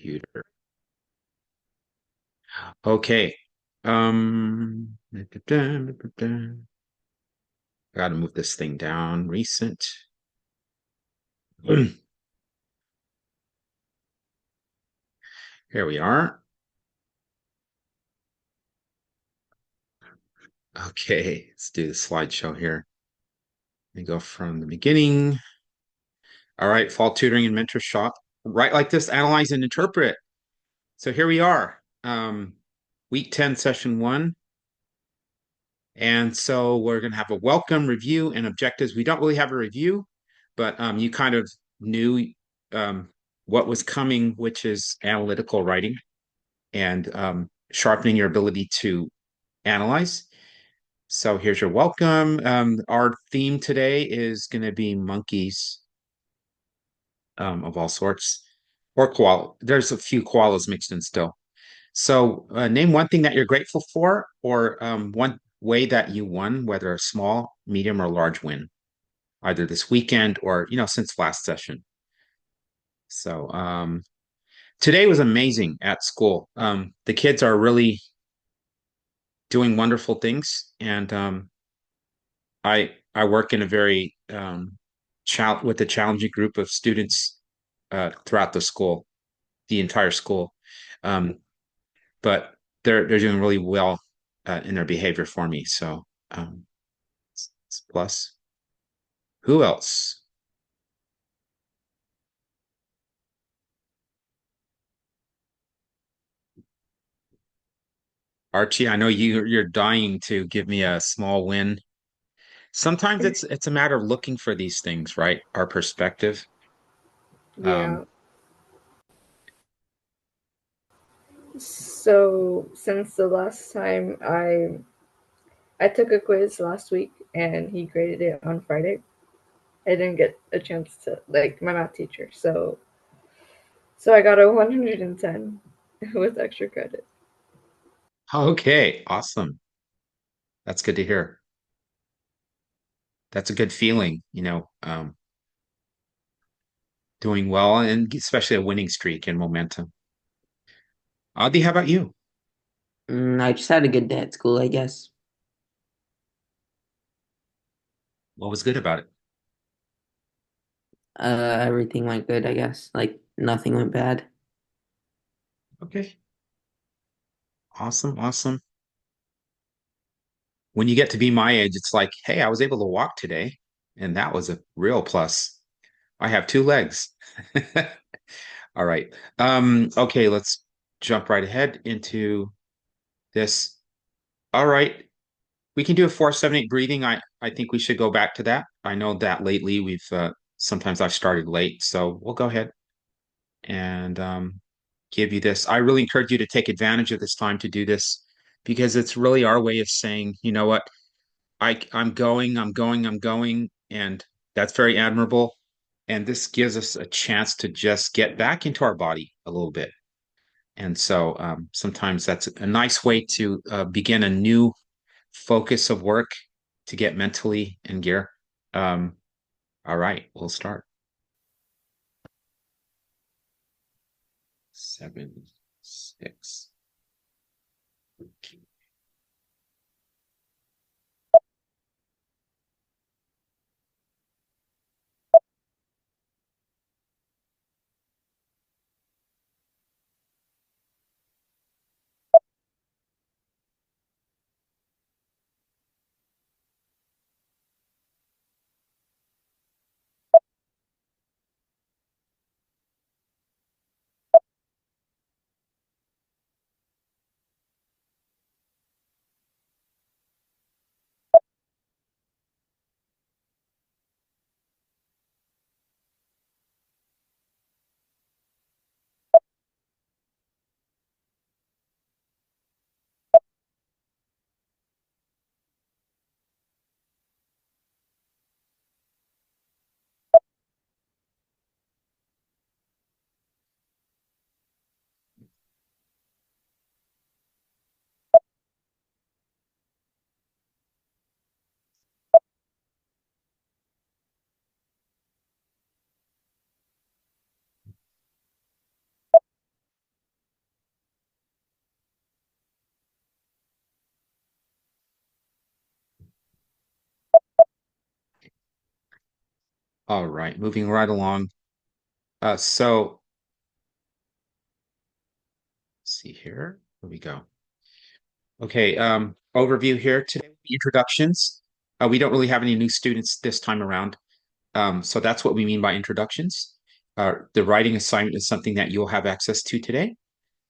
computer. Okay. I gotta move this thing down. Recent. Here we are. Okay, let's do the slideshow here. We go from the beginning. All right, fall tutoring and mentor shop. Write like this, analyze and interpret. So here we are. Week 10, session one. And so we're going to have a welcome, review, and objectives. We don't really have a review, but you kind of knew um, what was coming, which is analytical writing and sharpening your ability to analyze. So here's your welcome. Our theme today is going to be monkeys of all sorts, or koala. There's a few koalas mixed in still. So name one thing that you're grateful for, or one way that you won, whether a small, medium, or large win, either this weekend or since last session. So today was amazing at school. The kids are really doing wonderful things, and I work in a very with a challenging group of students throughout the school, the entire school. Um, but they're doing really well in their behavior for me. So it's a plus. Who else? Archie, I know you're dying to give me a small win. Sometimes it's a matter of looking for these things, right? Our perspective. Yeah. Um, So since the last time I took a quiz last week and he graded it on Friday, I didn't get a chance to like my math teacher. So I got a 110 with extra credit. okay, awesome. That's good to hear. That's a good feeling, doing well and especially a winning streak and momentum. Adi, how about you? I just had a good day at school, I guess. What was good about it? Everything went good, I guess. Like nothing went bad. Okay, awesome, awesome. When you get to be my age, it's like, hey, I was able to walk today, and that was a real plus. I have two legs. All right. Okay, let's jump right ahead into this. All right. We can do a 478 breathing. I think we should go back to that. I know that lately we've sometimes I've started late, so we'll go ahead and give you this. I really encourage you to take advantage of this time to do this because it's really our way of saying, you know what, I'm going, and that's very admirable. And this gives us a chance to just get back into our body a little bit. And so sometimes that's a nice way to begin a new focus of work to get mentally in gear. Um, all right, we'll start. 7, 6. All right, moving right along. So let's see here. Here we go. Okay, overview here today, introductions. We don't really have any new students this time around. So that's what we mean by introductions. The writing assignment is something that you'll have access to today,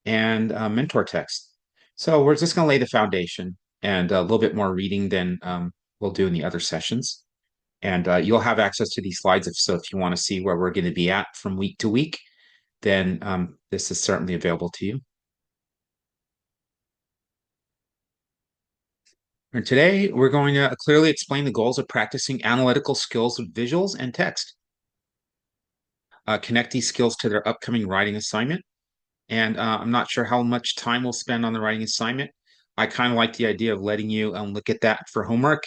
and mentor text. So we're just going to lay the foundation and a little bit more reading than we'll do in the other sessions. And you'll have access to these slides. If you want to see where we're going to be at from week to week, then this is certainly available to you. And today, we're going to clearly explain the goals of practicing analytical skills with visuals and text. Connect these skills to their upcoming writing assignment. And I'm not sure how much time we'll spend on the writing assignment. I kind of like the idea of letting you look at that for homework,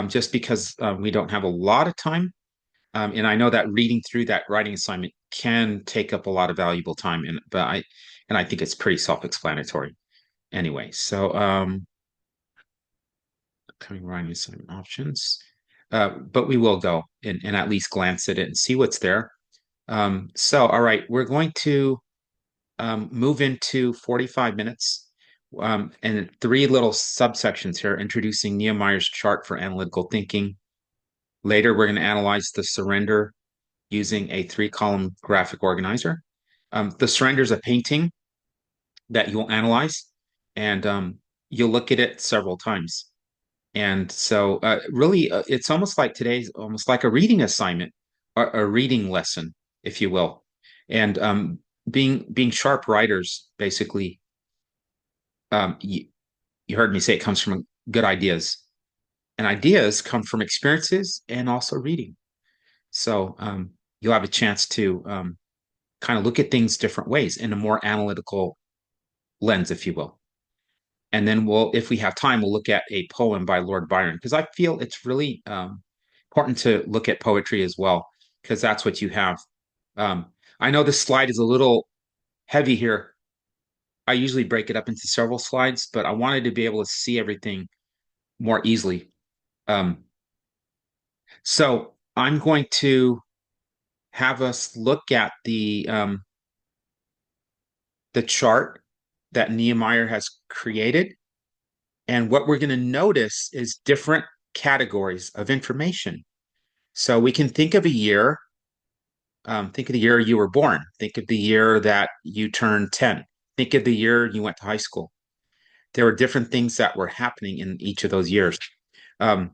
just because we don't have a lot of time. And I know that reading through that writing assignment can take up a lot of valuable time, and I think it's pretty self-explanatory anyway. So upcoming writing assignment options. But we will go and at least glance at it and see what's there. All right, we're going to move into 45 minutes and three little subsections here, introducing Nehemiah's chart for analytical thinking. Later, we're going to analyze the surrender using a three-column graphic organizer. The surrender is a painting that you'll analyze, and you'll look at it several times. And so, really, it's almost like today's almost like a reading assignment, a reading lesson, if you will. And being sharp writers, basically, you heard me say it comes from good ideas, and ideas come from experiences and also reading. So you'll have a chance to kind of look at things different ways in a more analytical lens, if you will. And then if we have time, we'll look at a poem by Lord Byron, because I feel it's really important to look at poetry as well, because that's what you have. Um, I know this slide is a little heavy here. I usually break it up into several slides, but I wanted to be able to see everything more easily. Um, so I'm going to have us look at the chart that Nehemiah has created. And what we're going to notice is different categories of information. So we can think of a year, think of the year you were born, think of the year that you turned 10, think of the year you went to high school. There were different things that were happening in each of those years. Um,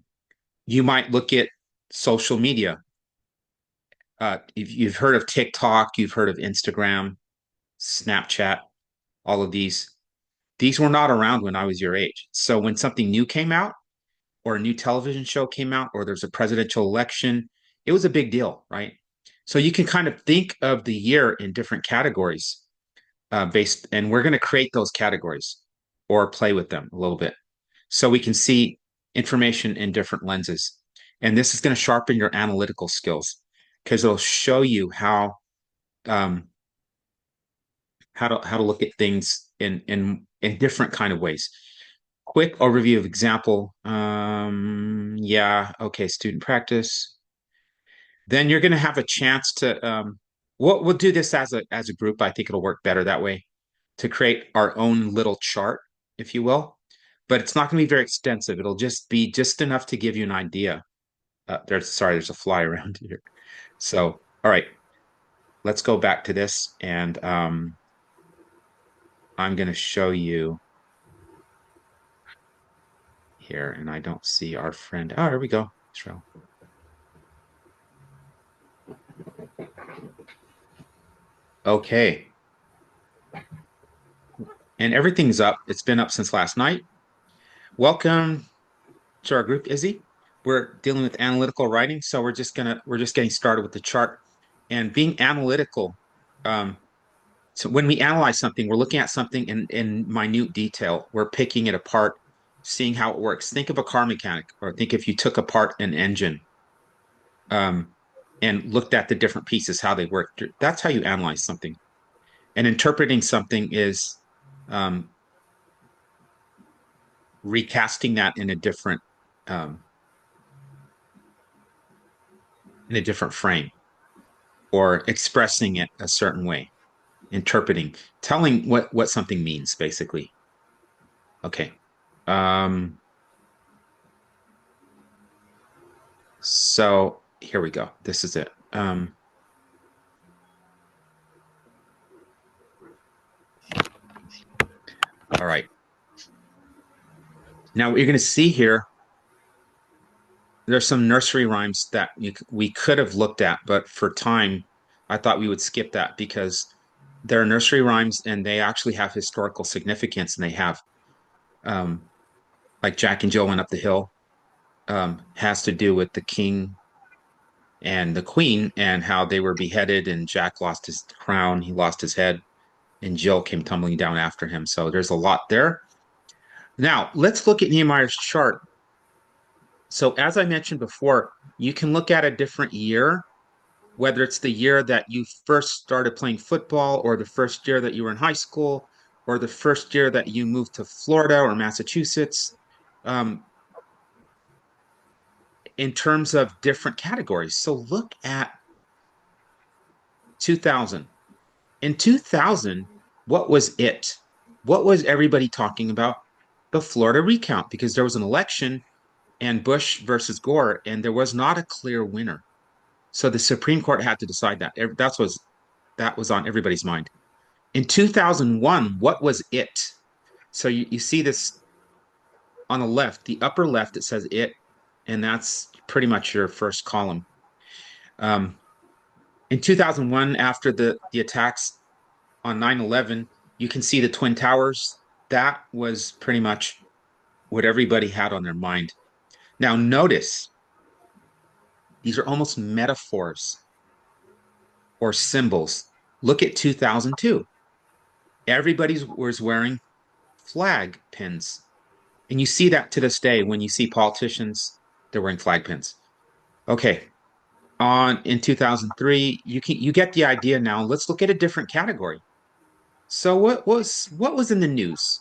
you might look at social media. If you've heard of TikTok, you've heard of Instagram, Snapchat, all of these were not around when I was your age. So when something new came out, or a new television show came out, or there's a presidential election, it was a big deal, right? So you can kind of think of the year in different categories and we're going to create those categories or play with them a little bit so we can see information in different lenses. And this is going to sharpen your analytical skills because it'll show you um, how to look at things in different kind of ways. Quick overview of example. Yeah, okay, student practice. Then you're going to have a chance to we'll do this as a group. I think it'll work better that way to create our own little chart, if you will. But it's not going to be very extensive. It'll just be just enough to give you an idea. There's a fly around here. So, all right, let's go back to this, and I'm going to show you here, and I don't see our friend. Oh, here we go. Israel. Okay. And everything's up. It's been up since last night. Welcome to our group, Izzy. We're dealing with analytical writing, so we're just getting started with the chart and being analytical. So when we analyze something, we're looking at something in minute detail. We're picking it apart, seeing how it works. Think of a car mechanic, or think if you took apart an engine, um, and looked at the different pieces, how they work. That's how you analyze something. And interpreting something is um, recasting that in a different um, in a different frame or expressing it a certain way, interpreting, telling what something means, basically. Okay. Um, so here we go. This is it. All right. Now what you're going to see here, there's some nursery rhymes that we could have looked at, but for time, I thought we would skip that because they're nursery rhymes and they actually have historical significance, and they have um, like Jack and Jill went up the hill, has to do with the king and the queen and how they were beheaded, and Jack lost his crown, he lost his head, and Jill came tumbling down after him. So there's a lot there. Now let's look at Nehemiah's chart. So as I mentioned before, you can look at a different year, whether it's the year that you first started playing football, or the first year that you were in high school, or the first year that you moved to Florida or Massachusetts, um, in terms of different categories. So look at 2000. In 2000, what was it? What was everybody talking about? The Florida recount, because there was an election and Bush versus Gore, and there was not a clear winner. So the Supreme Court had to decide that. That was on everybody's mind. In 2001, what was it? So you see this on the left, the upper left, it says it, and that's pretty much your first column. Um, in 2001, after the attacks on 9/11, you can see the Twin Towers. That was pretty much what everybody had on their mind. Now, notice these are almost metaphors or symbols. Look at 2002. Everybody was wearing flag pins. And you see that to this day when you see politicians, they're wearing flag pins. Okay. On in 2003, you get the idea now. Let's look at a different category. So what was in the news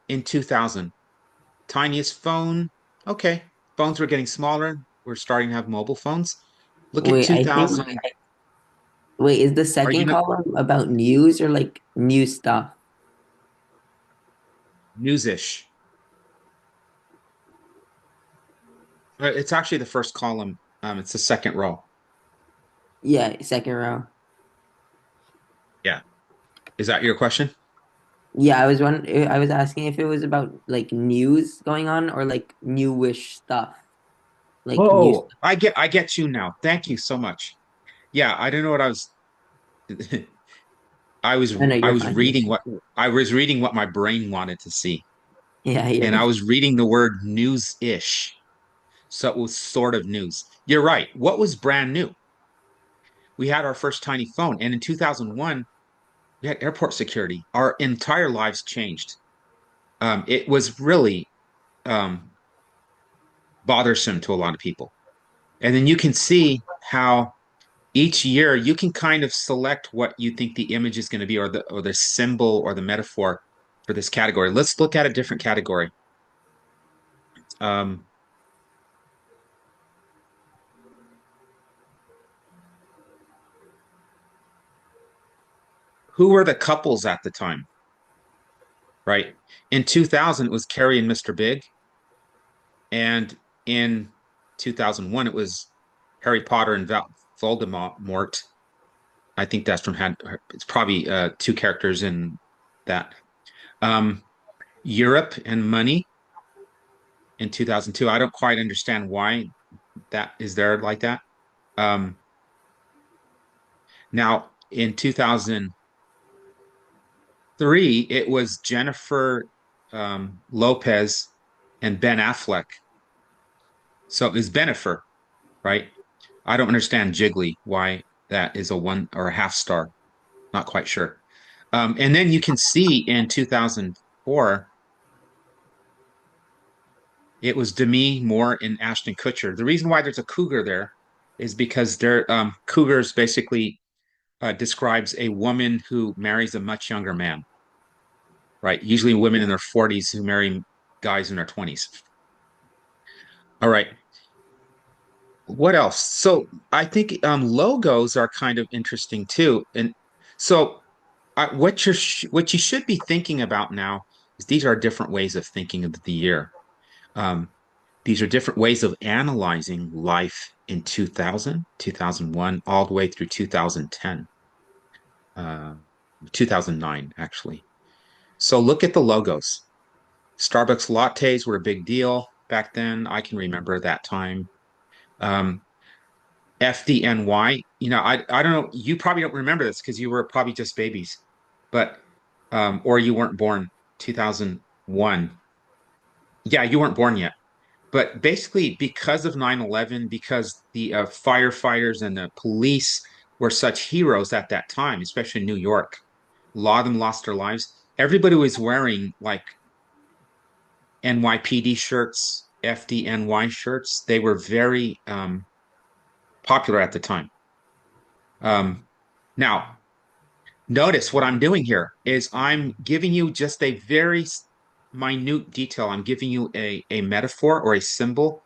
in 2000? Tiniest phone. Okay. Phones were getting smaller. We're starting to have mobile phones. Look at Wait, I think 2000. wait, is the Are you second not column about news or like new stuff? news-ish? It's actually the first column. It's the second row. Yeah, second row. Yeah. Is that your question? Yeah, I was asking if it was about like news going on or like newish stuff. Like new Oh, stuff. I get you now. Thank you so much. Yeah, I don't know what I was I was I know I you're was fine. You're reading fine. what my brain wanted to see. Yeah, And I you're was reading the word news-ish. So it was sort of news. You're right. What was brand new? We had our first tiny phone, and in 2001, we had airport security. Our entire lives changed. It was really um, bothersome to a lot of people. And then you can see how each year you can kind of select what you think the image is going to be, or the symbol or the metaphor for this category. Let's look at a different category. Um, who were the couples at the time, right? In 2000, it was Carrie and Mr. Big, and in 2001, it was Harry Potter and Voldemort. I think that's from had. It's probably two characters in that. Um, Europe and Money in 2002. I don't quite understand why that is there like that. Um, Now in 2003, it was Jennifer Lopez and Ben Affleck. So it was Benifer, right? I don't understand Jiggly, why that is a one or a half star. Not quite sure. And then you can see in 2004, it was Demi Moore and Ashton Kutcher. The reason why there's a cougar there is because cougars basically describes a woman who marries a much younger man, right? Usually women in their 40s who marry guys in their 20s. All right. What else? So I think logos are kind of interesting too. And so what you should be thinking about now is these are different ways of thinking of the year. Um, these are different ways of analyzing life in 2000, 2001, all the way through 2010, uh, 2009, actually. So look at the logos. Starbucks lattes were a big deal back then. I can remember that time. Um, FDNY, I don't know. You probably don't remember this because you were probably just babies, but, or you weren't born 2001. Yeah, you weren't born yet. But basically, because of 9/11, because the firefighters and the police were such heroes at that time, especially in New York, a lot of them lost their lives. Everybody was wearing like NYPD shirts, FDNY shirts. They were very popular at the time. Um, Now, notice what I'm doing here is I'm giving you just a very minute detail. I'm giving you a metaphor or a symbol,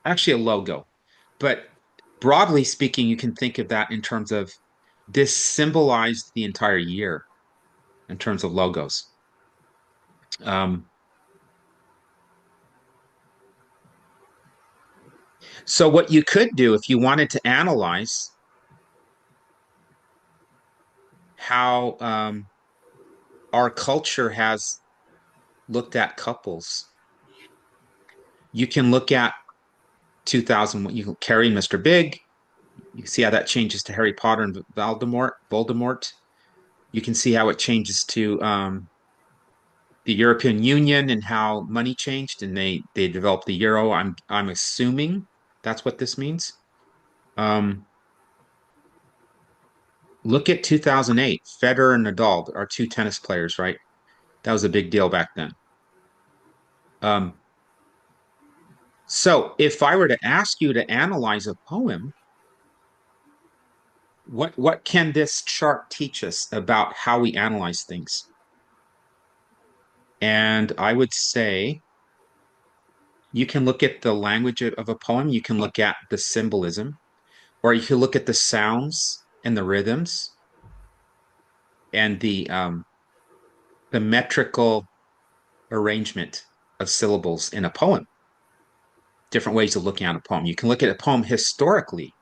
actually a logo. But broadly speaking, you can think of that in terms of this symbolized the entire year in terms of logos. Um, so what you could do if you wanted to analyze how our culture has looked at couples, you can look at 2000, you can carry Mr. Big. You can see how that changes to Harry Potter and Voldemort. You can see how it changes to the European Union and how money changed and they developed the euro. I'm assuming that's what this means. Um, Look at 2008. Federer and Nadal are two tennis players, right? That was a big deal back then. Um, so if I were to ask you to analyze a poem, what can this chart teach us about how we analyze things? And I would say you can look at the language of a poem, you can look at the symbolism, or you can look at the sounds and the rhythms and the metrical arrangement of syllables in a poem. Different ways of looking at a poem. You can look at a poem historically.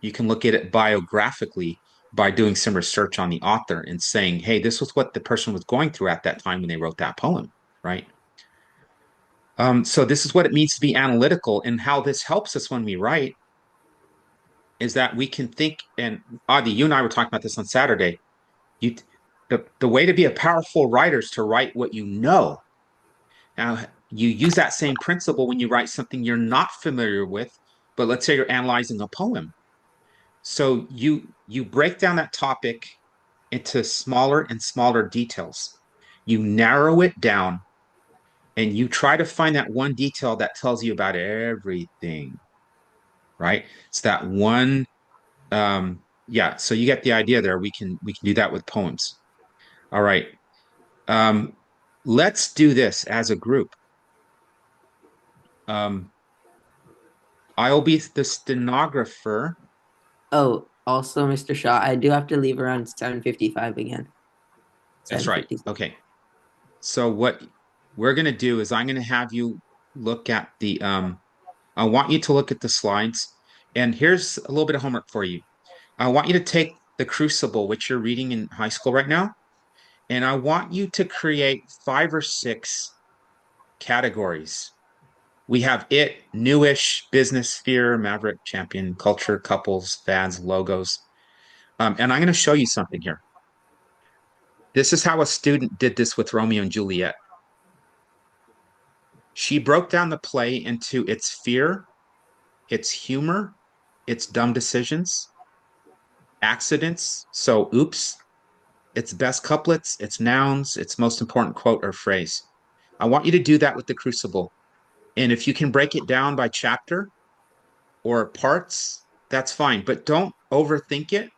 You can look at it biographically by doing some research on the author and saying, hey, this was what the person was going through at that time when they wrote that poem, right? So this is what it means to be analytical, and how this helps us when we write is that we can think. And Adi, you and I were talking about this on Saturday. You, the way to be a powerful writer is to write what you know. Now, you use that same principle when you write something you're not familiar with, but let's say you're analyzing a poem. So you break down that topic into smaller and smaller details. You narrow it down and you try to find that one detail that tells you about everything, right? It's that one yeah, so you get the idea there. We can do that with poems. All right. Um let's do this as a group. Um I'll be the stenographer. Oh, also, Mr. Shaw, I do have to leave around 7:55 again. That's right. 7:56. Okay. So what we're going to do is I'm going to have you look at the I want you to look at the slides, and here's a little bit of homework for you. I want you to take the Crucible, which you're reading in high school right now, and I want you to create 5 or 6 categories. We have newish, business sphere, maverick, champion, culture, couples, fads, logos. And I'm going to show you something here. This is how a student did this with Romeo and Juliet. She broke down the play into its fear, its humor, its dumb decisions, accidents, so oops, its best couplets, its nouns, its most important quote or phrase. I want you to do that with the Crucible. And if you can break it down by chapter or parts, that's fine, but don't overthink it.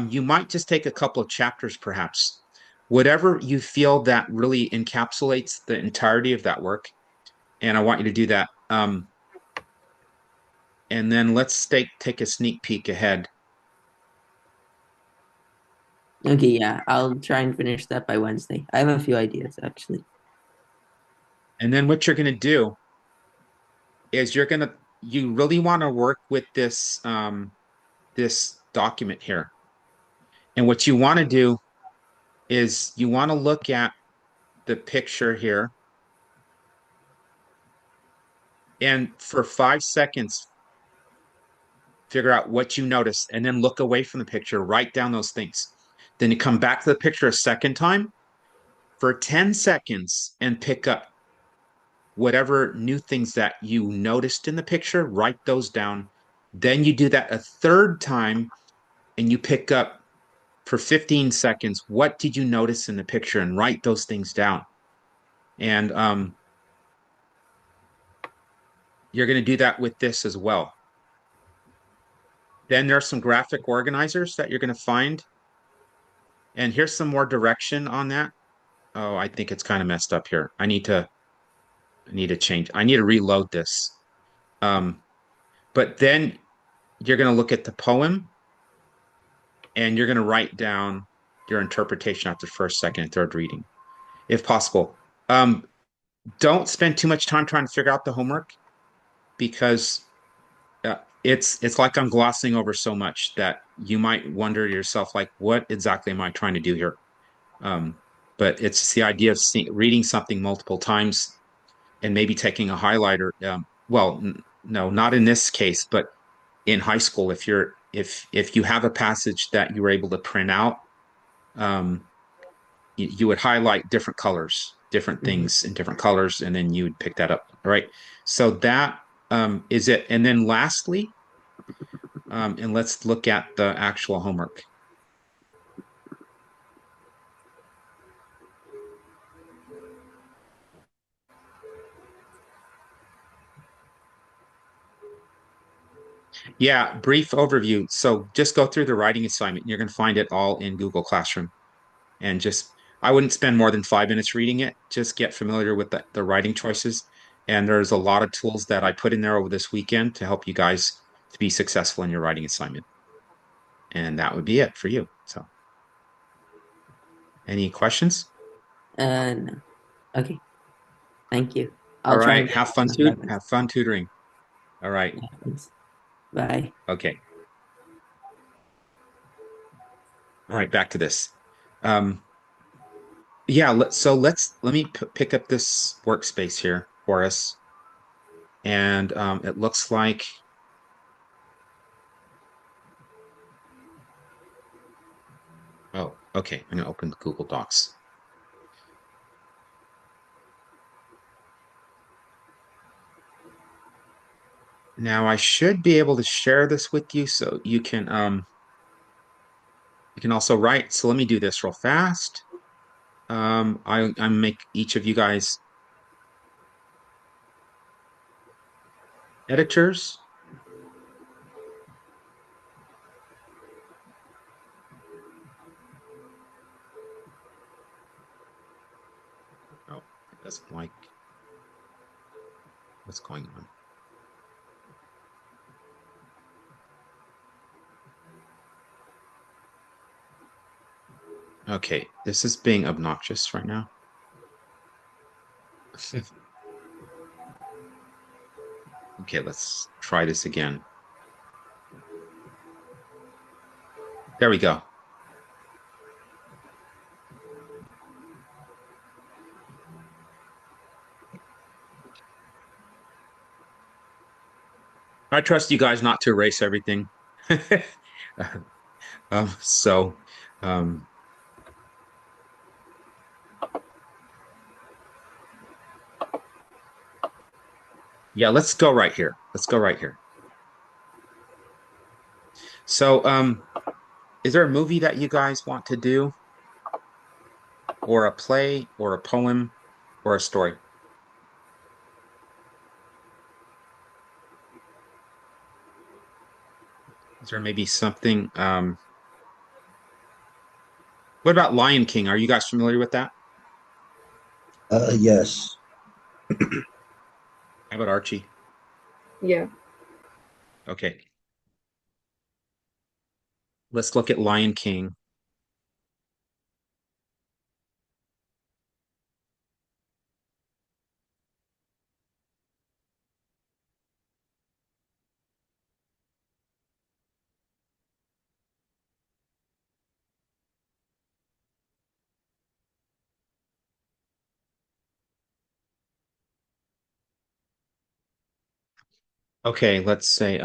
You might just take a couple of chapters, perhaps. Whatever you feel that really encapsulates the entirety of that work. And I want you to do that. and then let's take a sneak peek ahead. Okay, yeah, I'll try and finish that by Wednesday. I have a few ideas actually. And then what you're going to do is you really want to work with this document here. And what you want to do is you want to look at the picture here, and for 5 seconds, figure out what you notice, and then look away from the picture, write down those things. Then you come back to the picture a second time for 10 seconds and pick up whatever new things that you noticed in the picture, write those down. Then you do that a third time and you pick up for 15 seconds. What did you notice in the picture? And write those things down. And you're going to do that with this as well. Then there are some graphic organizers that you're going to find. And here's some more direction on that. Oh, I think it's kind of messed up here. I need to change. I need to reload this. But then you're going to look at the poem and you're going to write down your interpretation after first, second, and third reading, if possible. Um, don't spend too much time trying to figure out the homework because it's like I'm glossing over so much that you might wonder to yourself, like, what exactly am I trying to do here? Um, but it's the idea of reading something multiple times and maybe taking a highlighter. Well, no, not in this case, but in high school, if you have a passage that you were able to print out, um, you would highlight different colors, different Mhm. things in different colors, and then you would pick that up. All right. So that is it. And then lastly, and let's look at the actual homework. Yeah, brief overview. So just go through the writing assignment. You're going to find it all in Google Classroom. And just, I wouldn't spend more than 5 minutes reading it. Just get familiar with the writing choices. And there's a lot of tools that I put in there over this weekend to help you guys to be successful in your writing assignment. And that would be it for you. So, any questions? No. Okay, thank you. All I'll try right. and get this by Wednesday. Have fun tutoring. All right. Yeah, thanks. Bye. Okay. All right. Back to this. Um, yeah. Let me pick up this workspace here for us. And it looks like, oh, okay. I'm going to open the Google Docs. Now I should be able to share this with you so you can also write. So let me do this real fast. I make each of you guys editors. Oh, it doesn't like what's going on. Okay, this is being obnoxious right now. Okay, let's try this again. There we go. I trust you guys not to erase everything. So, um, yeah, let's go right here. Let's go right here. So, is there a movie that you guys want to do, or a play, or a poem, or a story? Is there maybe something? What about Lion King? Are you guys familiar with that? Yes. How about Archie? Yeah. Okay, let's look at Lion King. Okay, let's say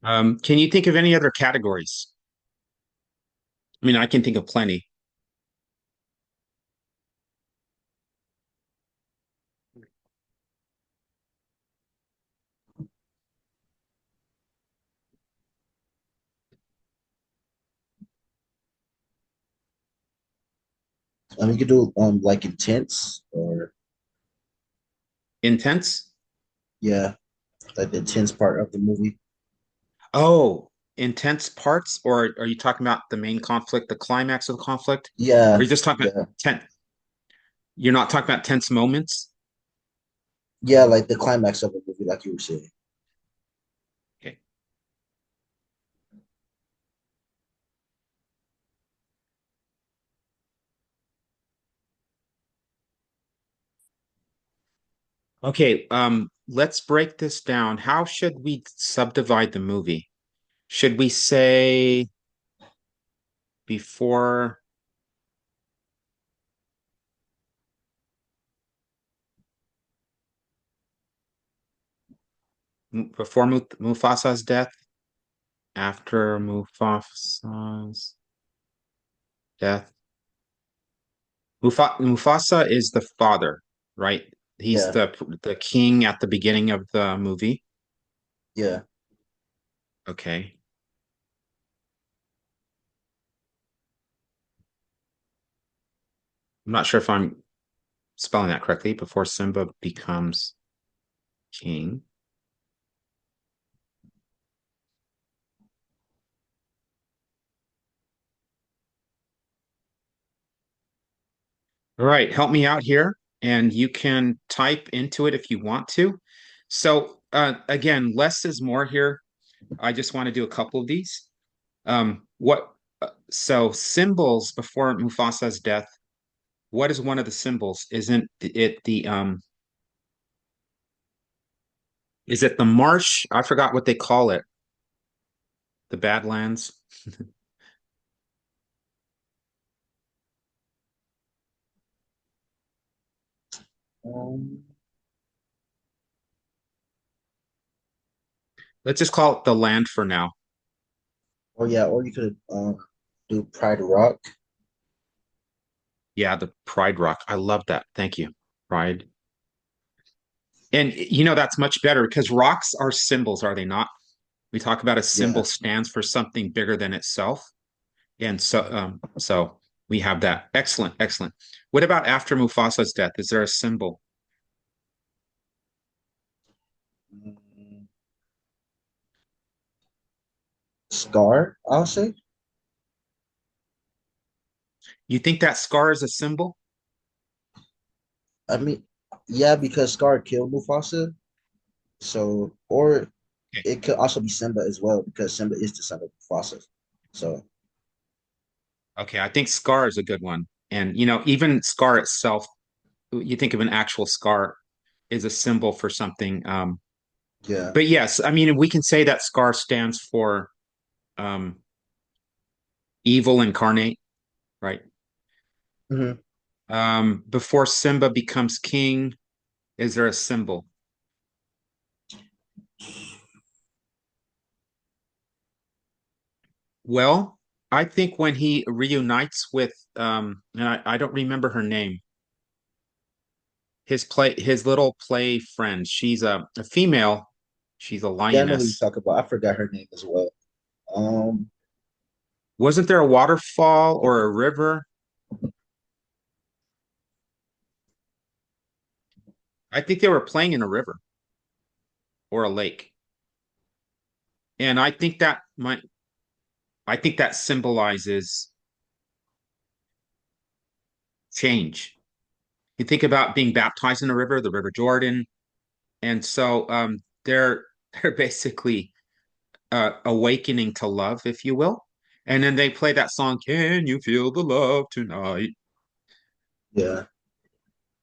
can you think of any other categories? I mean, I can think of plenty. You could do like intense or Intense? yeah, like the intense part of the movie. Oh, intense parts, or are you talking about the main conflict, the climax of the conflict? Or are Yeah, you just talking about yeah, tense? You're not talking about tense moments? yeah, like the climax of the movie, like you were saying. Okay. Okay, let's break this down. How should we subdivide the movie? Should we say before Mufasa's death, after Mufasa's death? Mufasa is the father, right? He's Yeah, the king at the beginning of the movie. yeah. Okay. I'm not sure if I'm spelling that correctly. Before Simba becomes king. All right, help me out here, and you can type into it if you want to. So, again, less is more here. I just want to do a couple of these. So symbols before Mufasa's death. What is one of the symbols? Isn't it is it the marsh? I forgot what they call it. The Badlands. Um, Let's just call it the land for now. or yeah, or you could do Pride Rock. Yeah, the Pride Rock. I love that. Thank you. Pride. And that's much better because rocks are symbols, are they not? We talk about a symbol Yeah. stands for something bigger than itself. And so we have that. Excellent, excellent. What about after Mufasa's death? Is there a symbol? Mm, Scar, I'll say. You think that scar is a symbol? I mean, yeah, because Scar killed Mufasa. So, or Okay. it could also be Simba as well because Simba is the son of Mufasa. So, Okay, I think scar is a good one. And even scar itself, you think of an actual scar is a symbol for something. yeah. But yes, I mean we can say that scar stands for um evil incarnate, right? Hmm. Before Simba becomes king, is there a symbol? Well, I think when he reunites with and I don't remember her name. his little play friend. She's a female. She's a Yeah, I know what you lioness. talk about. I forgot her name as well. Um, Wasn't there a waterfall or a river? I think they were playing in a river or a lake. And I think that symbolizes change. You think about being baptized in a river, the River Jordan, and so they're basically awakening to love, if you will. And then they play that song, "Can you feel the love tonight?" yeah.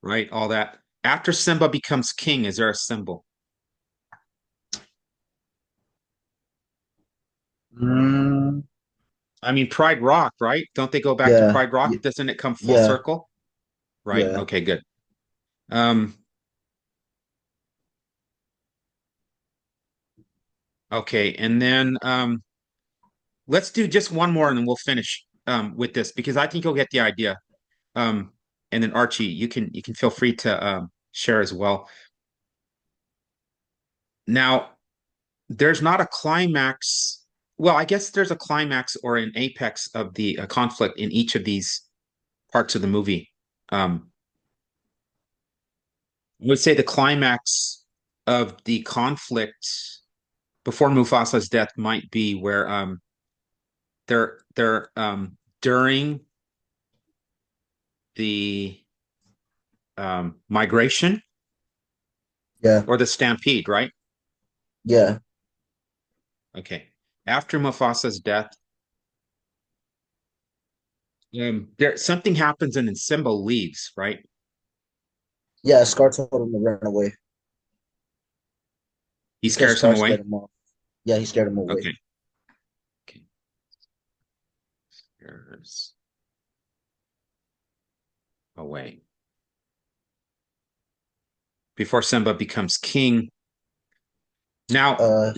Right? All that. After Simba becomes king, is there a symbol? Mm, I mean, Pride Rock, right? Don't they go back to yeah. Pride Rock? Doesn't it come full Yeah. circle? Right. Yeah. Okay, good. Um, okay, and then let's do just one more and then we'll finish with this because I think you'll get the idea. Um, and then Archie, you can feel free to share as well. Now, there's not a climax. Well, I guess there's a climax or an apex of the conflict in each of these parts of the movie. Um, I would say the climax of the conflict before Mufasa's death might be where they're during the migration Yeah. or the stampede, right? Yeah. Okay. After Mufasa's death, there something happens and then Simba leaves, right? Yeah. Scar told him to run away He because scares him Scar scared away. him off. Yeah, he scared him away. Okay. Okay. Scares away. Before Simba becomes king. Now, Uh,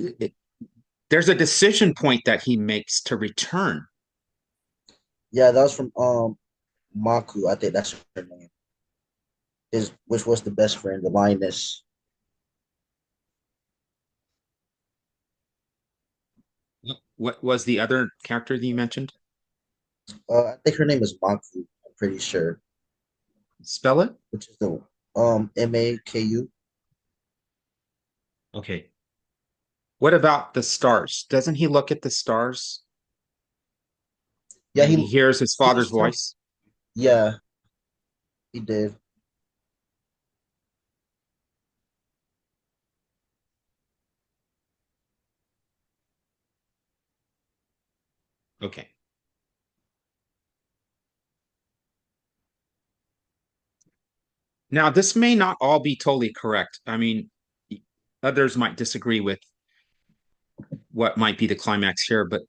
there's a decision point that he makes to return. yeah, that was from Maku. I think that's her name. His which was the best friend, the lioness. What was the other character that you mentioned? I think her name is Maku. I'm pretty sure, Spell it? which is the Maku. Okay. What about the stars? Doesn't he look at the stars Yeah, and he hears his he father's was talking. voice? Yeah, he did. Okay. Now, this may not all be totally correct. I mean, others might disagree with what might be the climax here, but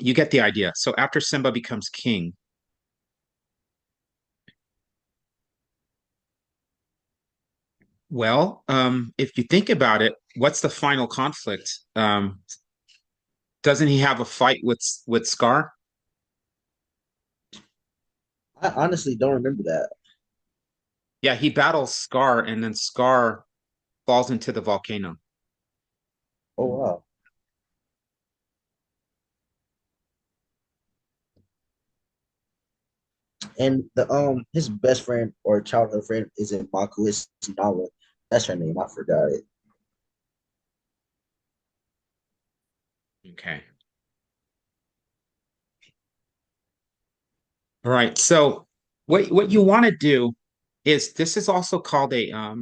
you get the idea. So after Simba becomes king, well, if you think about it, what's the final conflict? Doesn't he have a fight with Scar? I honestly don't remember that. Yeah, he battles Scar, and then Scar falls into the volcano. Oh wow. And the his best friend or childhood friend is in Maku. It's Nala. That's her name. I forgot it. Okay. All right. So what you want to do is this is also called a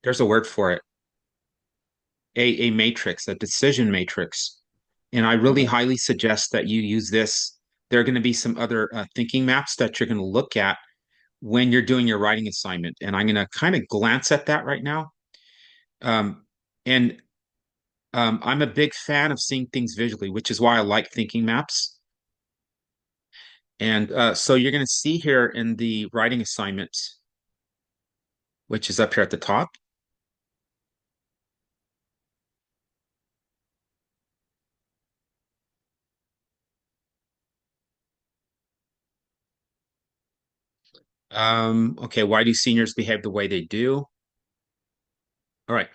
there's a word for it, a matrix, a decision matrix. And I really Okay. highly suggest that you use this. There are going to be some other thinking maps that you're going to look at when you're doing your writing assignment. And I'm going to kind of glance at that right now. Um, and I'm a big fan of seeing things visually, which is why I like thinking maps. And so you're going to see here in the writing assignment, which is up here at the top. Okay, why do seniors behave the way they do? All right.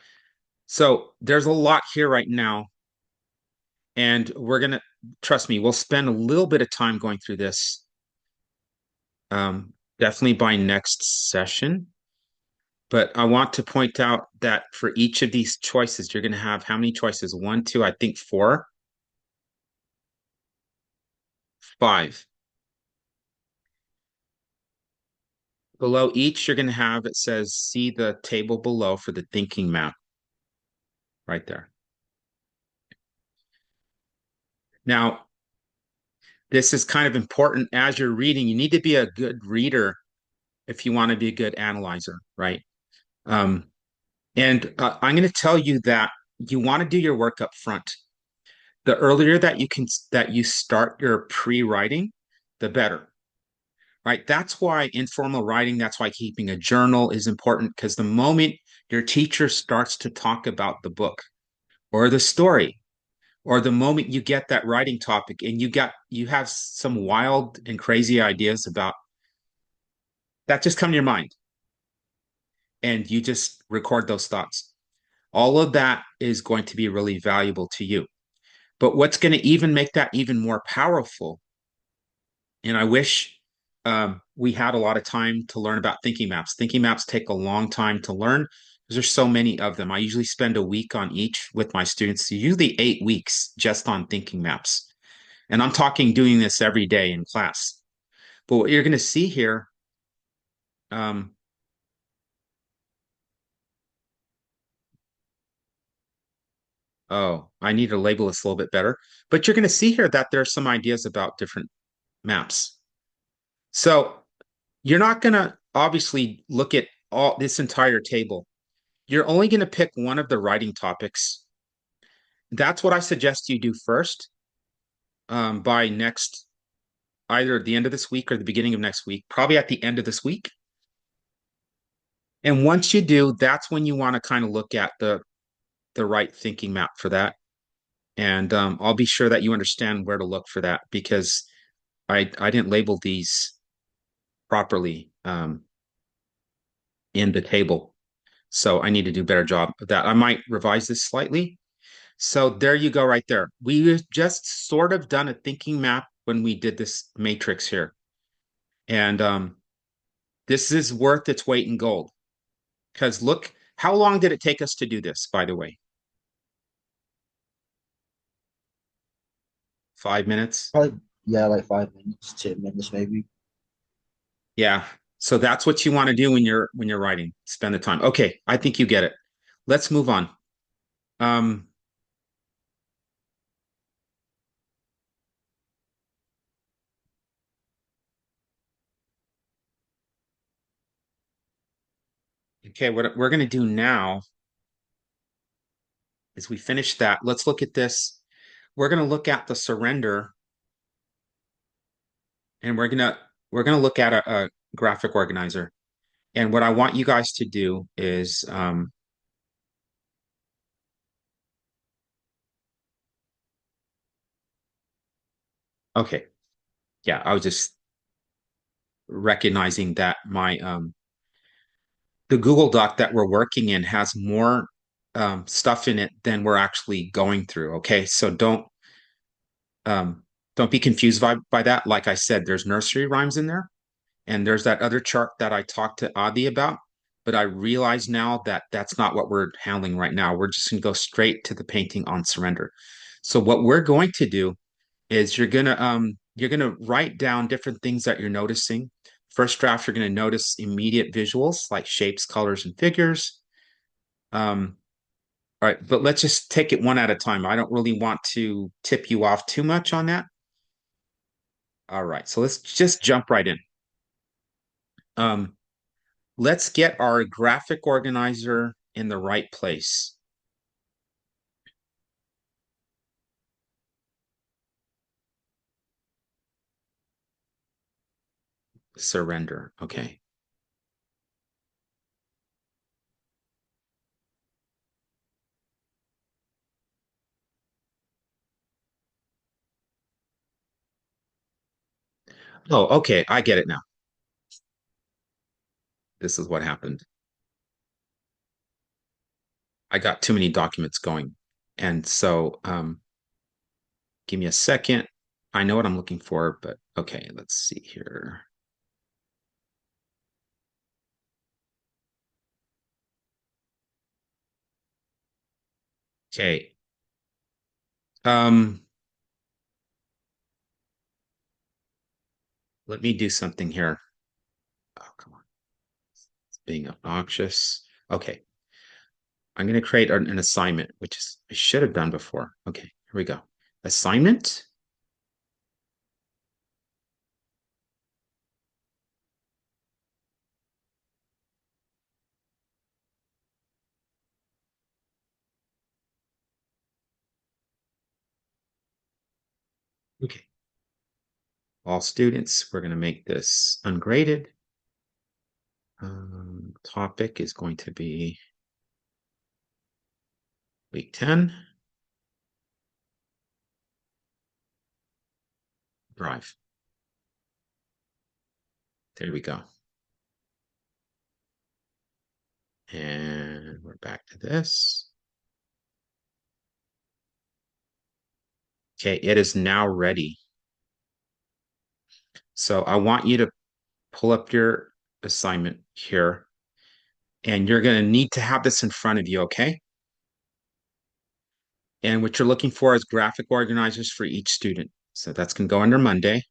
So there's a lot here right now, and we're gonna trust me, we'll spend a little bit of time going through this. Definitely by next session. But I want to point out that for each of these choices, you're gonna have how many choices? One, two, I think four, five. Below each, you're gonna have it says see the table below for the thinking map right there. Now, this is kind of important as you're reading. You need to be a good reader if you want to be a good analyzer, right? Um, and I'm going to tell you that you want to do your work up front. The earlier that you start your pre-writing, the better, right? That's why informal writing, that's why keeping a journal is important because the moment your teacher starts to talk about the book or the story, or the moment you get that writing topic and you have some wild and crazy ideas about that just come to your mind and you just record those thoughts. All of that is going to be really valuable to you. But what's going to even make that even more powerful, and I wish we had a lot of time to learn about thinking maps. Thinking maps take a long time to learn because there's so many of them. I usually spend a week on each with my students, usually 8 weeks just on thinking maps. And I'm talking doing this every day in class. But what you're going to see here, um, oh, I need to label this a little bit better. But you're going to see here that there are some ideas about different maps. So you're not going to obviously look at all this entire table. You're only going to pick one of the writing topics. That's what I suggest you do first by next, either at the end of this week or the beginning of next week, probably at the end of this week. And once you do, that's when you want to kind of look at the right thinking map for that. And I'll be sure that you understand where to look for that because I didn't label these properly in the table. So I need to do a better job of that. I might revise this slightly. So there you go right there. We just sort of done a thinking map when we did this matrix here. And this is worth its weight in gold. Because look, how long did it take us to do this, by the way? 5 minutes? Probably, yeah, like 5 minutes, 10 minutes maybe. Yeah. So that's what you want to do when you're writing. Spend the time. Okay, I think you get it. Let's move on. Um, okay, what we're going to do now is we finish that. Let's look at this. We're going to look at the surrender and we're gonna look at a graphic organizer. And what I want you guys to do is okay, yeah, I was just recognizing that my the Google Doc that we're working in has more stuff in it than we're actually going through. Okay, so um, don't be confused by that. Like I said, there's nursery rhymes in there, and there's that other chart that I talked to Adi about. But I realize now that that's not what we're handling right now. We're just going to go straight to the painting on surrender. So what we're going to do is you're gonna write down different things that you're noticing. First draft, you're gonna notice immediate visuals like shapes, colors, and figures. Um, all right, but let's just take it one at a time. I don't really want to tip you off too much on that. All right, so let's just jump right in. Um, let's get our graphic organizer in the right place. Surrender. Okay. Oh, okay. I get it now. This is what happened. I got too many documents going. And so give me a second. I know what I'm looking for, but okay, let's see here. Okay. Um, let me do something here. Oh, come on. It's being obnoxious. Okay. I'm going to create an assignment, which is I should have done before. Okay, here we go. Assignment. Okay. All students, we're going to make this ungraded. Topic is going to be week 10. Drive. There we go. And we're back to this. Okay, it is now ready. So I want you to pull up your assignment here, and you're going to need to have this in front of you, okay? And what you're looking for is graphic organizers for each student. So that's going to go under Monday.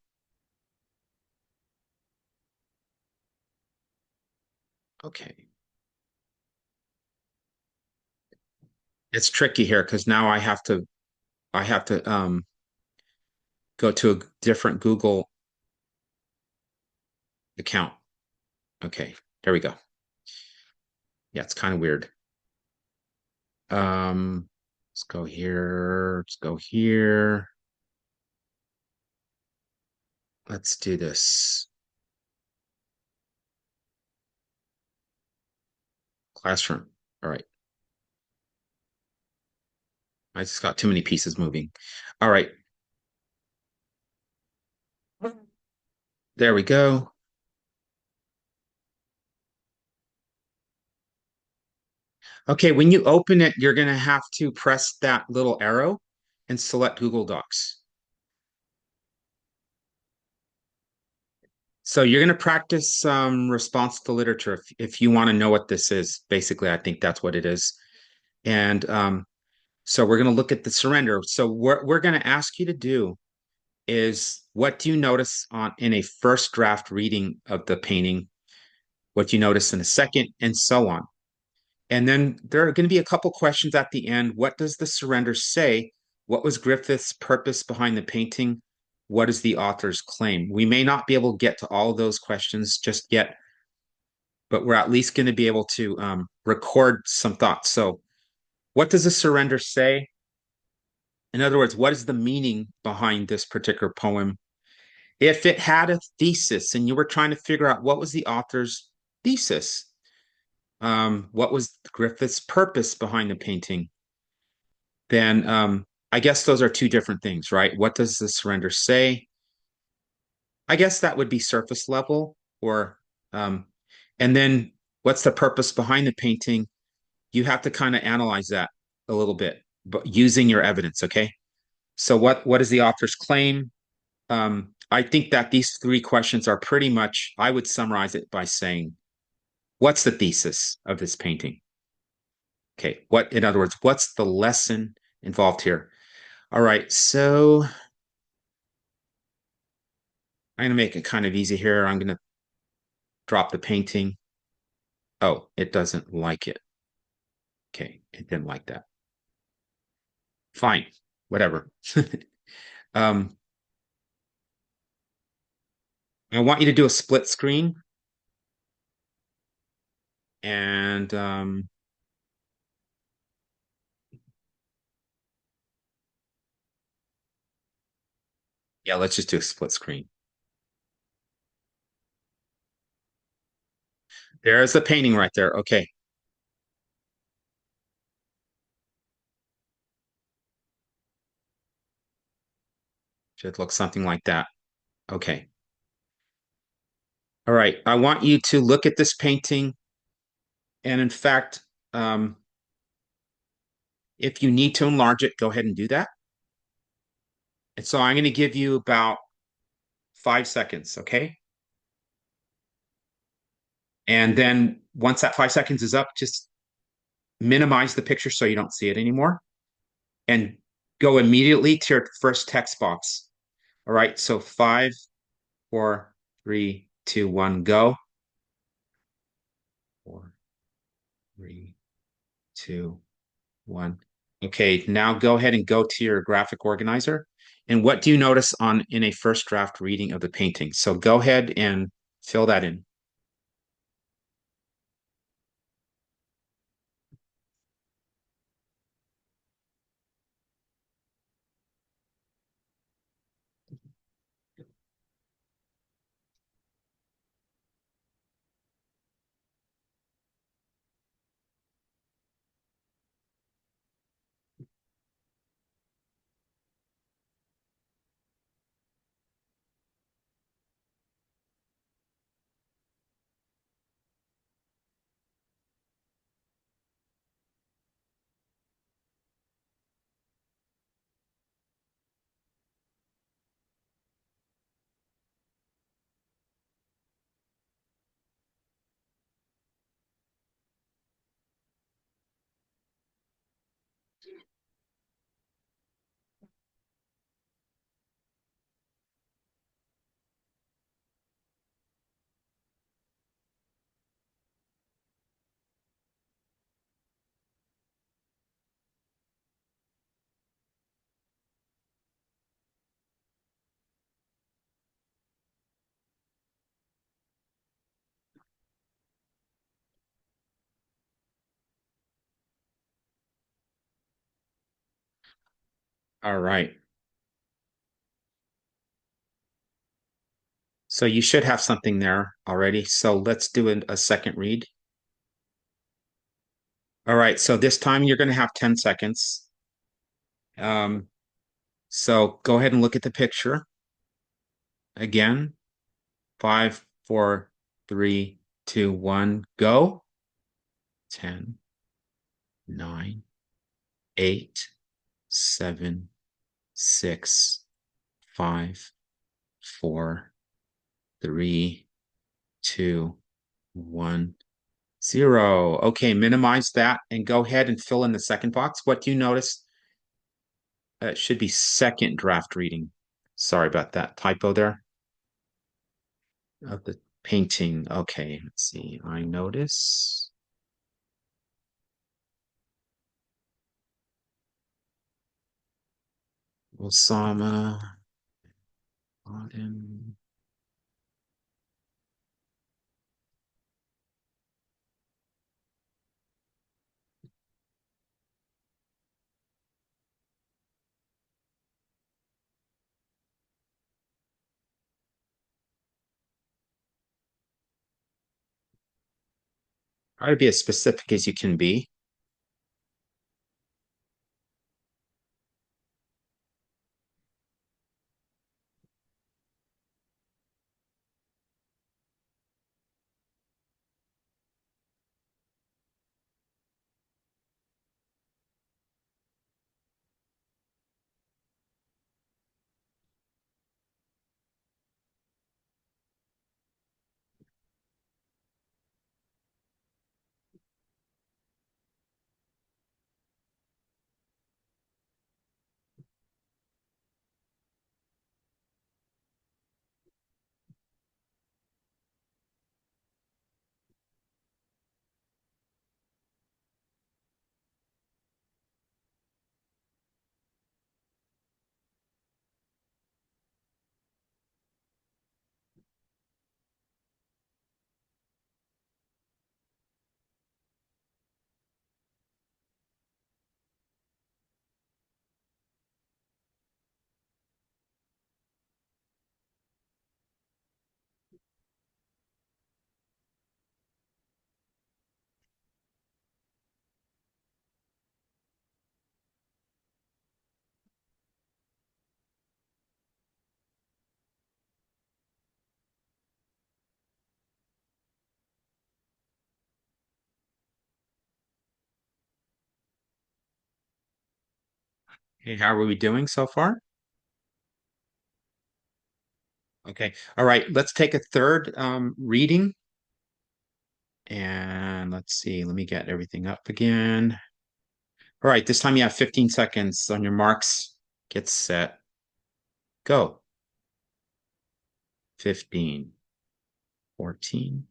Okay. It's tricky here because now I have to go to a different Google account. Okay, there we go. Yeah, it's kind of weird. Let's go here. Let's go here. Let's do this. Classroom. All right. I just got too many pieces moving. All right. There we go. Okay, when you open it, you're going to have to press that little arrow and select Google Docs. So you're going to practice some response to literature if you want to know what this is. Basically, I think that's what it is. And so we're going to look at the surrender. So what we're going to ask you to do is what do you notice on in a first draft reading of the painting? What do you notice in a second, and so on. And then there are going to be a couple questions at the end. What does the surrender say? What was Griffith's purpose behind the painting? What is the author's claim? We may not be able to get to all of those questions just yet, but we're at least going to be able to record some thoughts. So, what does the surrender say? In other words, what is the meaning behind this particular poem? If it had a thesis and you were trying to figure out what was the author's thesis, what was Griffith's purpose behind the painting, then I guess those are two different things, right? What does the surrender say? I guess that would be surface level, or um, and then what's the purpose behind the painting? You have to kind of analyze that a little bit, but using your evidence, okay? So what is the author's claim? I think that these three questions are pretty much, I would summarize it by saying, what's the thesis of this painting? Okay, in other words, what's the lesson involved here? All right, so I'm going to make it kind of easy here. I'm going to drop the painting. Oh, it doesn't like it. Okay, it didn't like that. Fine, whatever. um, I want you to do a split screen. And yeah, let's just do a split screen. There's the painting right there. Okay. Should look something like that. Okay. All right, I want you to look at this painting. And in fact, if you need to enlarge it, go ahead and do that. And so I'm going to give you about 5 seconds, okay? And then once that 5 seconds is up, just minimize the picture so you don't see it anymore and go immediately to your first text box. All right, so 5, 4, 3, 2, 1, go. 4, 3, 2, 1. Okay, now go ahead and go to your graphic organizer. And what do you notice on in a first draft reading of the painting? So go ahead and fill that in. All right. So you should have something there already. So let's do a second read. All right, so this time you're going to have 10 seconds. Um, so go ahead and look at the picture again. 5, 4, 3, 2, 1, go. 10, 9, 8, 7, 6, 5, 4, 3, 2, 1, 0. Okay, minimize that and go ahead and fill in the second box. What do you notice? It should be second draft reading. Sorry about that typo there of the painting. Okay, let's see. I notice. Osama. Laden. Try to be as specific as you can be. Okay, how are we doing so far? Okay. All right. Let's take a third reading. And let's see. Let me get everything up again. All right. This time you have 15 seconds on your marks. Get set. Go. 15, 14.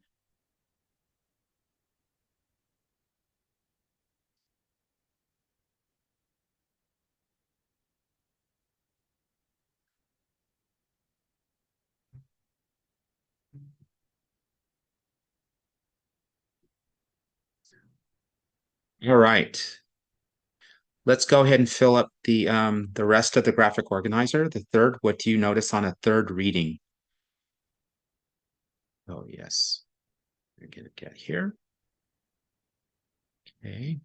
All right. Let's go ahead and fill up the rest of the graphic organizer. The third, what do you notice on a third reading? Oh, yes. We're gonna get here. Okay.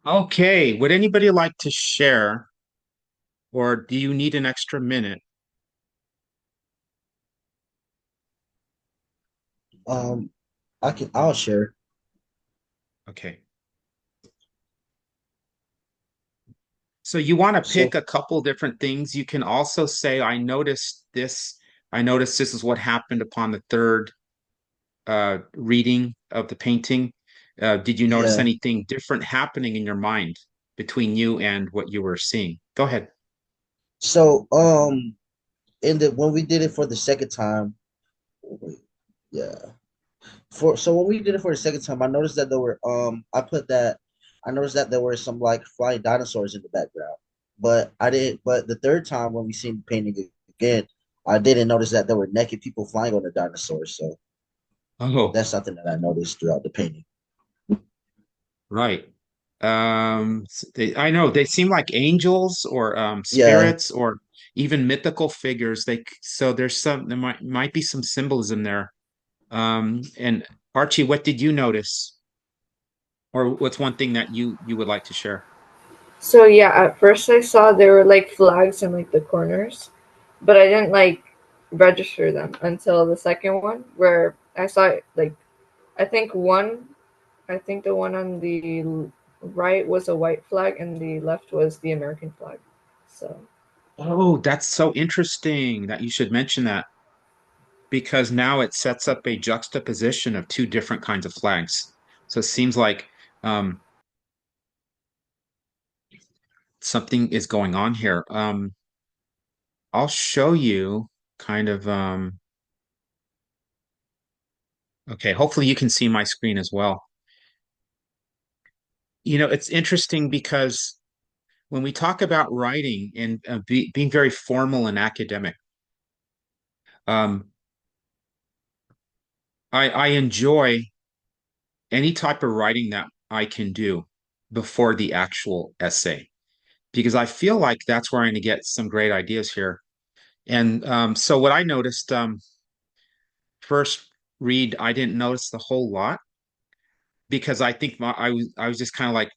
Okay. Would anybody like to share, or do you need an extra minute? Um, I'll share. Okay. So you want to So pick a couple different things. You can also say, I noticed this. I noticed this is what happened upon the third reading of the painting. Did you notice yeah. anything different happening in your mind between you and what you were seeing? Go ahead. So in the when we did it for the second time, wait, yeah. For so when we did it for the second time, I noticed that there were I noticed that there were some like flying dinosaurs in the background. But I didn't but the third time when we seen the painting again, I didn't notice that there were naked people flying on the dinosaurs. So Oh, that's something that I noticed throughout the painting. right. I know they seem like angels or Yeah. spirits or even mythical figures. So there might be some symbolism there. And Archie, what did you notice? Or what's one thing that you would like to share? So yeah, at first I saw there were like flags in like the corners, but I didn't like register them until the second one where I saw like I think one I think the one on the right was a white flag and the left was the American flag. So Oh, that's so interesting that you should mention that because now it sets up a juxtaposition of two different kinds of flags. So it seems like um, something is going on here. I'll show you kind of, okay, hopefully you can see my screen as well. You know, it's interesting because when we talk about writing and being very formal and academic, um, I enjoy any type of writing that I can do before the actual essay because I feel like that's where I'm going to get some great ideas here. And so what I noticed, first read, I didn't notice the whole lot because I think I was just kind of like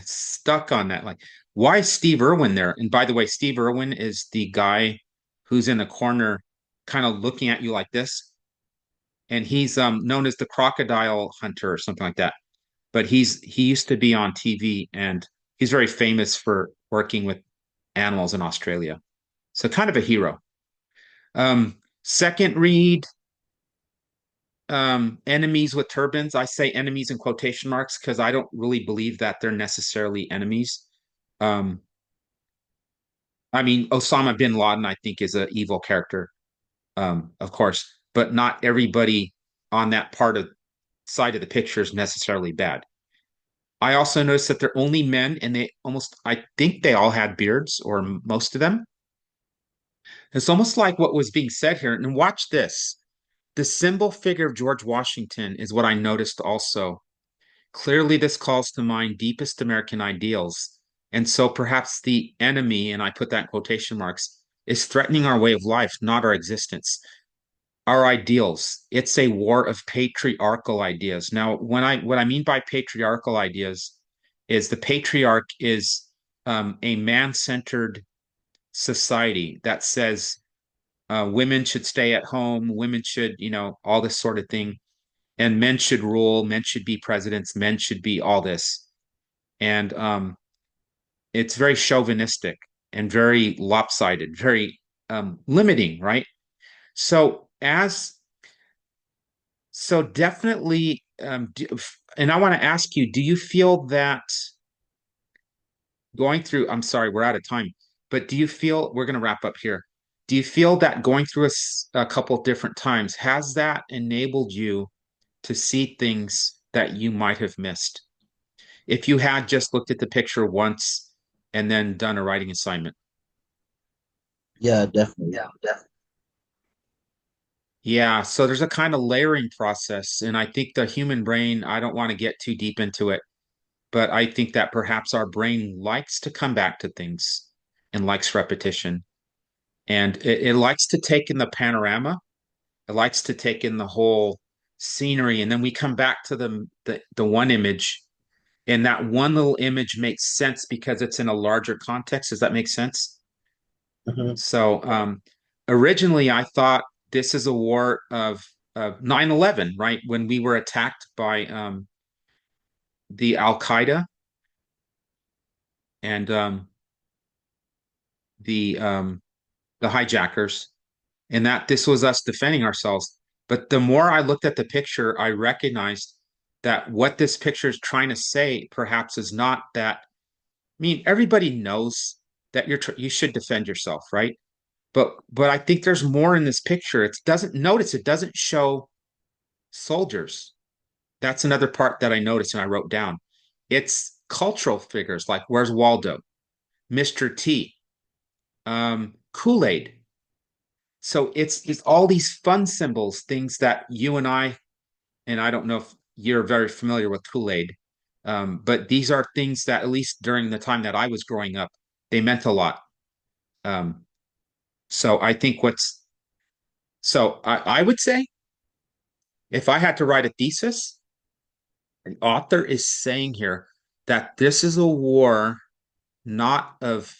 stuck on that. Like, why is Steve Irwin there? And by the way, Steve Irwin is the guy who's in the corner, kind of looking at you like this, and he's known as the crocodile hunter or something like that. But he used to be on TV, and he's very famous for working with animals in Australia. So kind of a hero. Second read, enemies with turbans. I say enemies in quotation marks because I don't really believe that they're necessarily enemies. Um, I mean, Osama bin Laden, I think, is an evil character, of course, but not everybody on that part of side of the picture is necessarily bad. I also noticed that they're only men, and I think they all had beards, or most of them. It's almost like what was being said here. And watch this. The symbol figure of George Washington is what I noticed also. Clearly, this calls to mind deepest American ideals. And so perhaps the enemy, and I put that in quotation marks, is threatening our way of life, not our existence, our ideals. It's a war of patriarchal ideas. Now, what I mean by patriarchal ideas is the patriarch is a man-centered society that says women should stay at home, women should, all this sort of thing, and men should rule, men should be presidents, men should be all this. And it's very chauvinistic and very lopsided, very limiting, right? So as so definitely, and I want to ask you, do you feel that going through, I'm sorry, we're out of time, but do you feel, we're going to wrap up here. Do you feel that going through a couple different times, has that enabled you to see things that you might have missed? If you had just looked at the picture once and then done a writing assignment. Yeah, definitely. Yeah, so there's a kind of layering process, and I think the human brain, I don't want to get too deep into it, but I think that perhaps our brain likes to come back to things and likes repetition. And it likes to take in the panorama. It likes to take in the whole scenery, and then we come back to the one image, and that one little image makes sense because it's in a larger context. Does that make sense? Hmm. So originally, I thought this is a war of 9/11, right? When we were attacked by the Al Qaeda and the um, the hijackers, and that this was us defending ourselves. But the more I looked at the picture, I recognized that what this picture is trying to say perhaps is not that. I mean, everybody knows that you should defend yourself, right? But I think there's more in this picture. It doesn't show soldiers. That's another part that I noticed and I wrote down. It's cultural figures like where's Waldo, Mr. T, Kool-Aid. So it's all these fun symbols, things that you and I don't know if you're very familiar with Kool-Aid, but these are things that at least during the time that I was growing up, they meant a lot. Um, so I think I would say if I had to write a thesis, the author is saying here that this is a war not of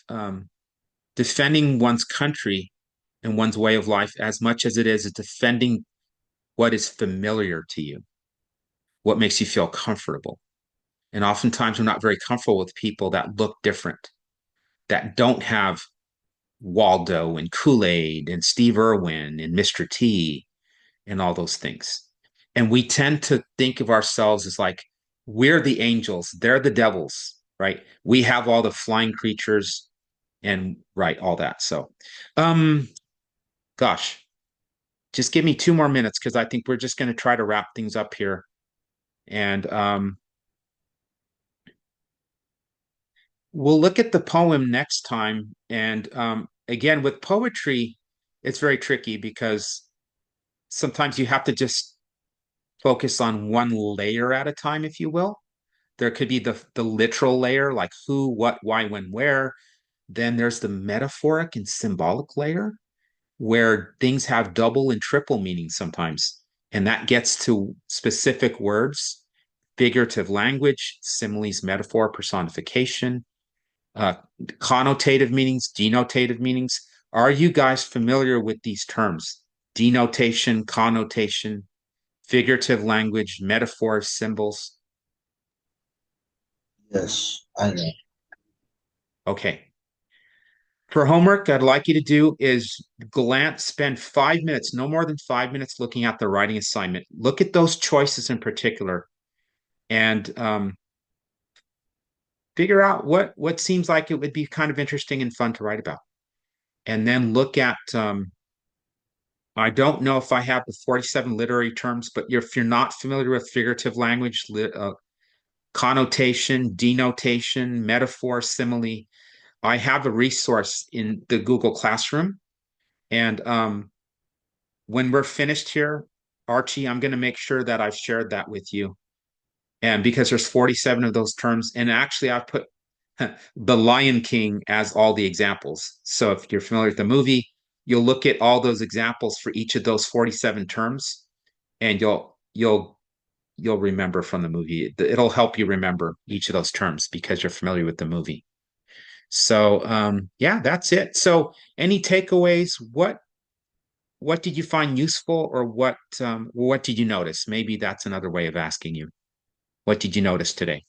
defending one's country and one's way of life as much as it is defending what is familiar to you, what makes you feel comfortable. And oftentimes we're not very comfortable with people that look different, that don't have Waldo and Kool-Aid and Steve Irwin and Mr. T and all those things. And we tend to think of ourselves as like, we're the angels, they're the devils, right? We have all the flying creatures and right, all that. So, um, gosh, just give me 2 more minutes because I think we're just going to try to wrap things up here. And we'll look at the poem next time. And again, with poetry, it's very tricky because sometimes you have to just focus on one layer at a time, if you will. There could be the literal layer, like who, what, why, when, where. Then there's the metaphoric and symbolic layer, where things have double and triple meanings sometimes. And that gets to specific words, figurative language, similes, metaphor, personification, uh, connotative meanings, denotative meanings. Are you guys familiar with these terms? Denotation, connotation, figurative language, metaphors, symbols. Yes, I know. Okay. For homework, I'd like you to do is spend 5 minutes, no more than 5 minutes, looking at the writing assignment. Look at those choices in particular and figure out what seems like it would be kind of interesting and fun to write about. And then look at I don't know if I have the 47 literary terms, but if you're not familiar with figurative language, connotation, denotation, metaphor, simile, I have a resource in the Google Classroom. And when we're finished here, Archie, I'm going to make sure that I've shared that with you. And because there's 47 of those terms, and actually I've put the Lion King as all the examples. So if you're familiar with the movie, you'll look at all those examples for each of those 47 terms, and you'll remember from the movie. It'll help you remember each of those terms because you're familiar with the movie. So yeah, that's it. So any takeaways? What did you find useful, or what did you notice? Maybe that's another way of asking you. What did you notice today?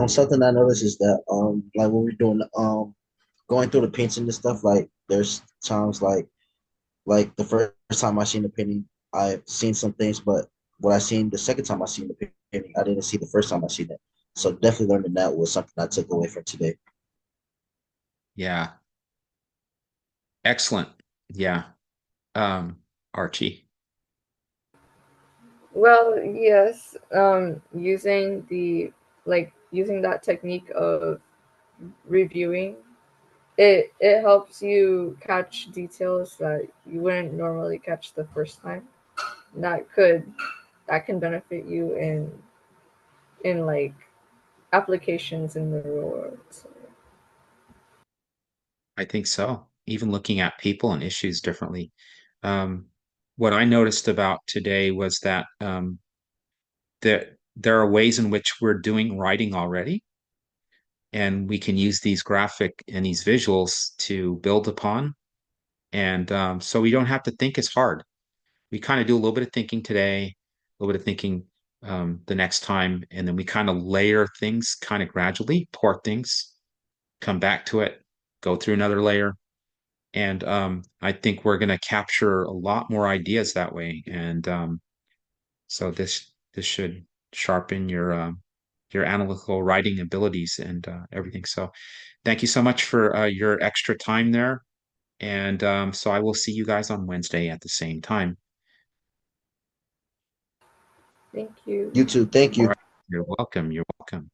Something I noticed is that like when we're doing going through the painting and stuff, like there's times like the first time I seen the painting, I've seen some things, but what I seen the second time I seen the painting, I didn't see the first time I seen it. So definitely learning that was something I took away from today. Yeah, excellent. Yeah, Archie. Well, yes, using that technique of reviewing, it helps you catch details that you wouldn't normally catch the first time. That could that can benefit you in like applications in the real world. So, I think so. Even looking at people and issues differently. Um, what I noticed about today was that there are ways in which we're doing writing already, and we can use these graphic and these visuals to build upon. And so we don't have to think as hard. We kind of do a little bit of thinking today, a little bit of thinking the next time, and then we kind of layer things kind of gradually, pour things, come back to it, go through another layer. And I think we're going to capture a lot more ideas that way. And so this should sharpen your analytical writing abilities and everything. So thank you so much for your extra time there. And so I will see you guys on Wednesday at the same time. thank you. You too. Thank All you. right. You're welcome. You're welcome.